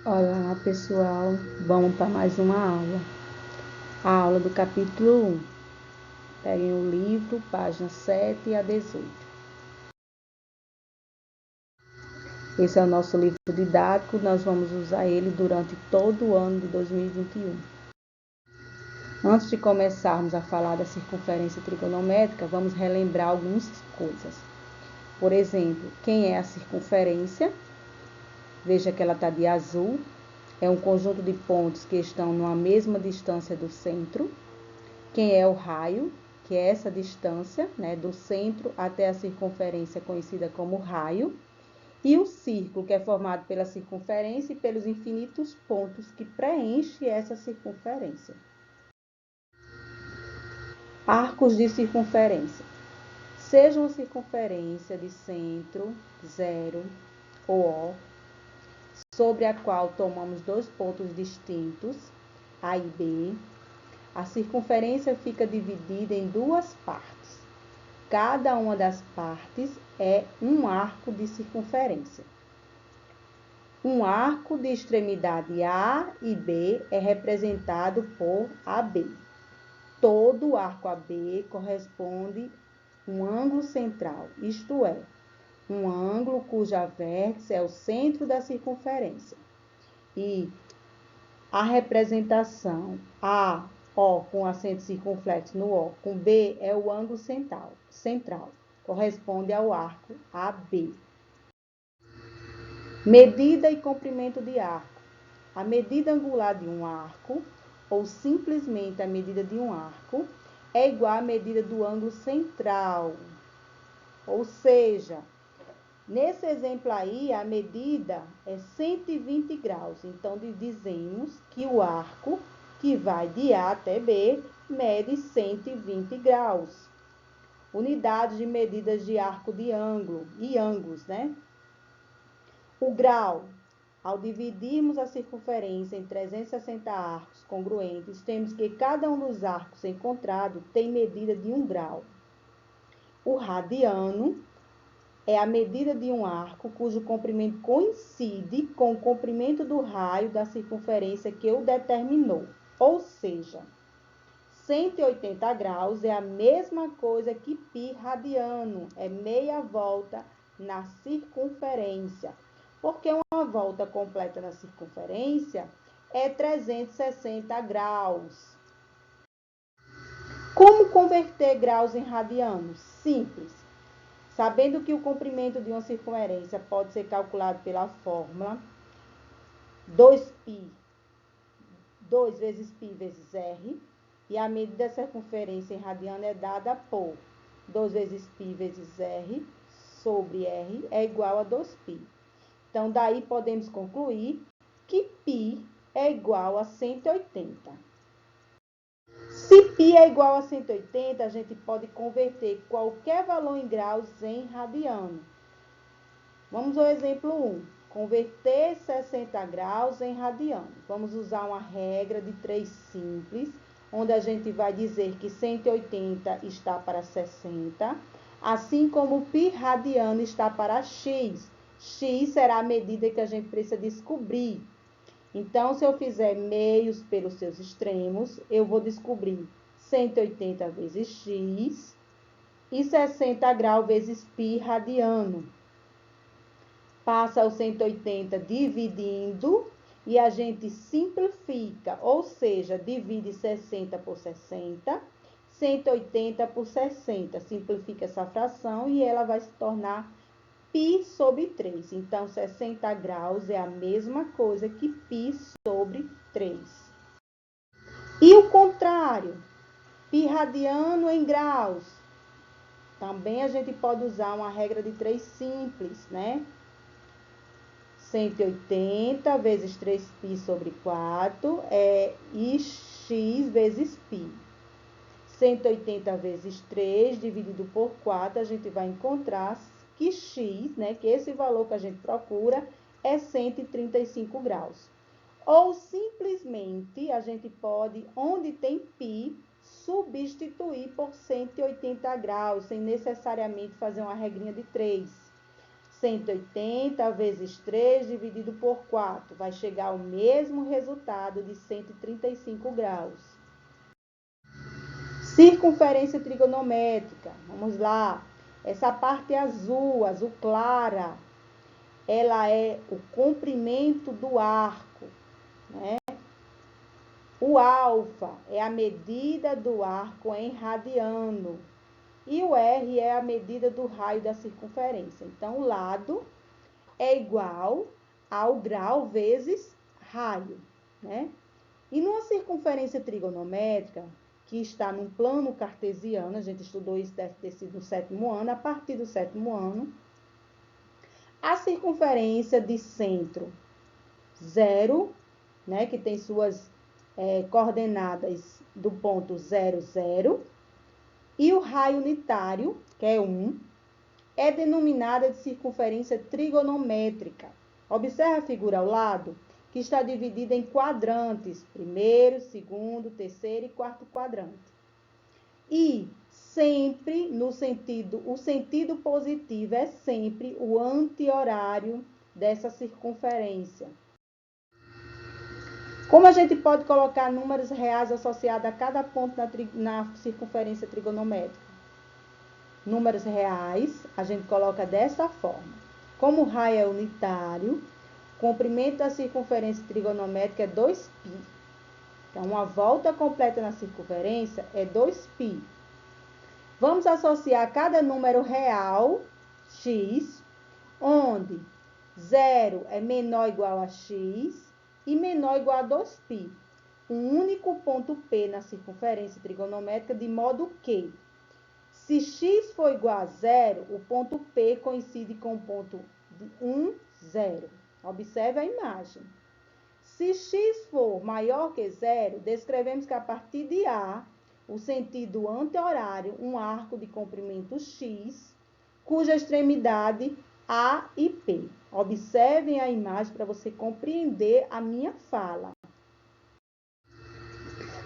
Olá, pessoal. Vamos para mais uma aula. A aula do capítulo 1. Peguem o livro, páginas 7 a 18. Esse é o nosso livro didático. Nós vamos usar ele durante todo o ano de 2021. Antes de começarmos a falar da circunferência trigonométrica, vamos relembrar algumas coisas. Por exemplo, quem é a circunferência? Veja que ela está de azul. É um conjunto de pontos que estão numa mesma distância do centro. Quem é o raio, que é essa distância, né, do centro até a circunferência conhecida como raio. E o círculo, que é formado pela circunferência e pelos infinitos pontos que preenchem essa circunferência. Arcos de circunferência. Seja uma circunferência de centro, 0 ou O, sobre a qual tomamos dois pontos distintos, A e B, a circunferência fica dividida em duas partes. Cada uma das partes é um arco de circunferência. Um arco de extremidade A e B é representado por AB. Todo arco AB corresponde a um ângulo central, isto é, um ângulo cuja vértice é o centro da circunferência. E a representação O com acento circunflexo no O, com B é o ângulo central, corresponde ao arco AB. Medida e comprimento de arco. A medida angular de um arco, ou simplesmente a medida de um arco, é igual à medida do ângulo central. Ou seja, nesse exemplo aí, a medida é 120 graus. Então, dizemos que o arco, que vai de A até B, mede 120 graus. Unidades de medidas de arco de ângulo e ângulos, né? O grau. Ao dividirmos a circunferência em 360 arcos congruentes, temos que cada um dos arcos encontrados tem medida de 1 grau. O radiano é a medida de um arco cujo comprimento coincide com o comprimento do raio da circunferência que o determinou. Ou seja, 180 graus é a mesma coisa que π radiano, é meia volta na circunferência. Porque uma volta completa na circunferência é 360 graus. Como converter graus em radianos? Simples. Sabendo que o comprimento de uma circunferência pode ser calculado pela fórmula 2π, 2 vezes π vezes r, e a medida da circunferência em radiano é dada por 2 vezes π vezes r sobre r é igual a 2π. Então, daí podemos concluir que π é igual a 180. Se π é igual a 180, a gente pode converter qualquer valor em graus em radiano. Vamos ao exemplo 1. Converter 60 graus em radiano. Vamos usar uma regra de 3 simples, onde a gente vai dizer que 180 está para 60, assim como π radiano está para x. X será a medida que a gente precisa descobrir. Então, se eu fizer meios pelos seus extremos, eu vou descobrir 180 vezes x e 60 graus vezes π radiano. Passa o 180 dividindo e a gente simplifica, ou seja, divide 60 por 60, 180 por 60. Simplifica essa fração e ela vai se tornar π sobre 3. Então, 60 graus é a mesma coisa que π sobre 3. E o contrário, π radiano em graus. Também a gente pode usar uma regra de 3 simples, né? 180 vezes 3π sobre 4 é x vezes π. 180 vezes 3 dividido por 4, a gente vai encontrar que x, né, que esse valor que a gente procura é 135 graus. Ou simplesmente a gente pode, onde tem π, substituir por 180 graus, sem necessariamente fazer uma regrinha de 3. 180 vezes 3 dividido por 4 vai chegar ao mesmo resultado de 135 graus. Circunferência trigonométrica. Vamos lá. Essa parte azul, azul clara, ela é o comprimento do arco, né? O alfa é a medida do arco em radiano. E o R é a medida do raio da circunferência. Então, o lado é igual ao grau vezes raio, né? E numa circunferência trigonométrica, que está num plano cartesiano, a gente estudou isso, deve ter sido no 7º ano, a partir do 7º ano, a circunferência de centro 0, né, que tem suas coordenadas do ponto 0, 0, e o raio unitário, que é 1, é denominada de circunferência trigonométrica. Observe a figura ao lado, que está dividida em quadrantes, primeiro, segundo, terceiro e quarto quadrante. E sempre o sentido positivo é sempre o anti-horário dessa circunferência. Como a gente pode colocar números reais associados a cada ponto na circunferência trigonométrica? Números reais, a gente coloca dessa forma. Como o raio é unitário, o comprimento da circunferência trigonométrica é 2π. Então, uma volta completa na circunferência é 2π. Vamos associar cada número real, x, onde 0 é menor ou igual a x e menor ou igual a 2π. Um único ponto P na circunferência trigonométrica, de modo que, se x for igual a 0, o ponto P coincide com o ponto 1, 0. Observe a imagem. Se x for maior que 0, descrevemos que a partir de A, o sentido anti-horário, um arco de comprimento x, cuja extremidade A e P. Observem a imagem para você compreender a minha fala.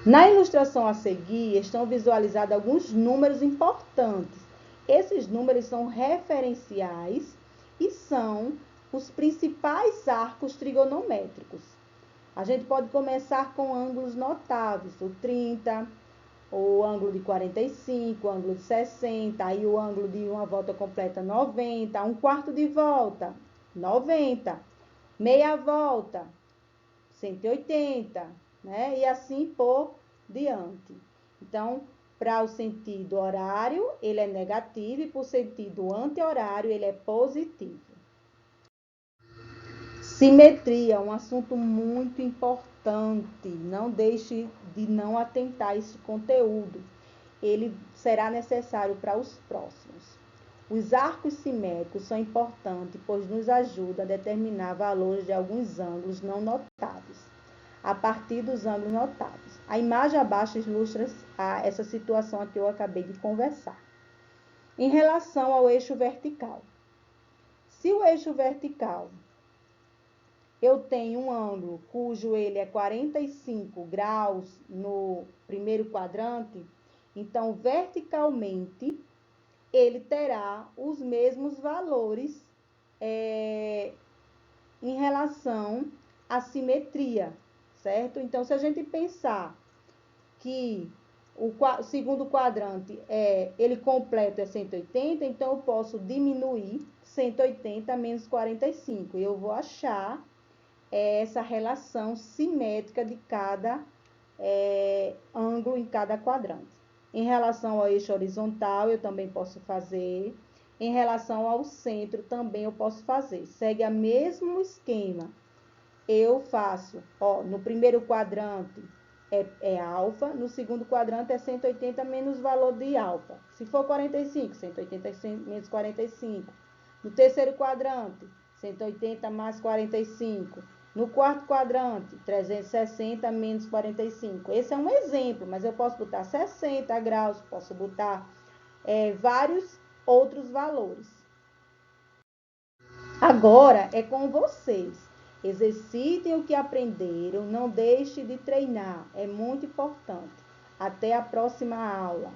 Na ilustração a seguir, estão visualizados alguns números importantes. Esses números são referenciais e são os principais arcos trigonométricos. A gente pode começar com ângulos notáveis, o 30, o ângulo de 45, o ângulo de 60, aí o ângulo de uma volta completa, 90, um quarto de volta, 90, meia volta, 180, né? E assim por diante. Então, para o sentido horário, ele é negativo e para o sentido anti-horário, ele é positivo. Simetria, um assunto muito importante. Não deixe de não atentar a esse conteúdo. Ele será necessário para os próximos. Os arcos simétricos são importantes, pois nos ajudam a determinar valores de alguns ângulos não notáveis, a partir dos ângulos notáveis. A imagem abaixo ilustra essa situação a que eu acabei de conversar. Em relação ao eixo vertical. Se o eixo vertical eu tenho um ângulo cujo ele é 45 graus no primeiro quadrante, então, verticalmente, ele terá os mesmos valores em relação à simetria, certo? Então, se a gente pensar que o segundo quadrante, ele completo é 180, então eu posso diminuir 180 menos 45. E eu vou achar essa relação simétrica de cada ângulo em cada quadrante. Em relação ao eixo horizontal, eu também posso fazer. Em relação ao centro, também eu posso fazer. Segue o mesmo esquema. Eu faço, no primeiro quadrante é alfa, no segundo quadrante é 180 menos o valor de alfa. Se for 45, 180 menos 45. No terceiro quadrante, 180 mais 45. No quarto quadrante, 360 menos 45. Esse é um exemplo, mas eu posso botar 60 graus, posso botar vários outros valores. Agora é com vocês. Exercitem o que aprenderam, não deixe de treinar, é muito importante. Até a próxima aula.